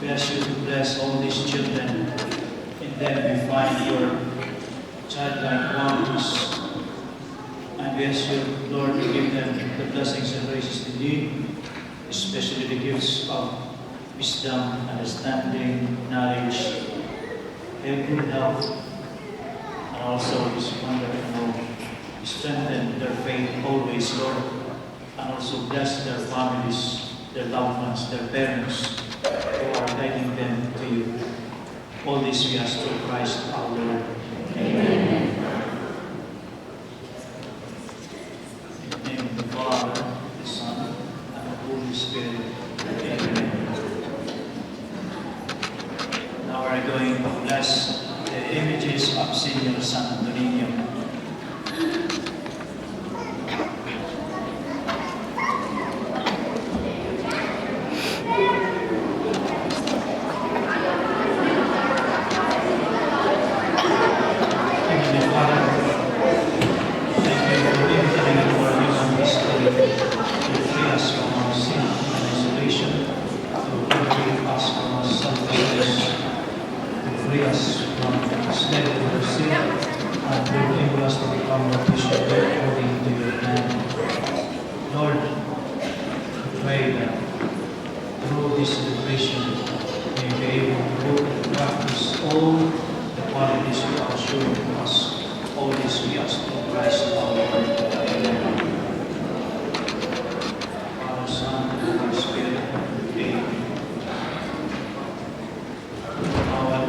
We ask you to bless all these children. In them we find your childlike wonders. And we ask you, Lord, to give them the blessings and graces they need, especially the gifts of wisdom, understanding, knowledge, and good health, and also this wonderful strengthen their faith always, Lord, and also bless their families, their loved ones, their parents, who are guiding them to you. All this we ask through Christ our Lord. Amen. In the name of the Father, the Son, and the Holy Spirit. Amen. Now we're going to bless the images of Senior San Antonio.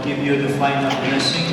Give you the final blessing.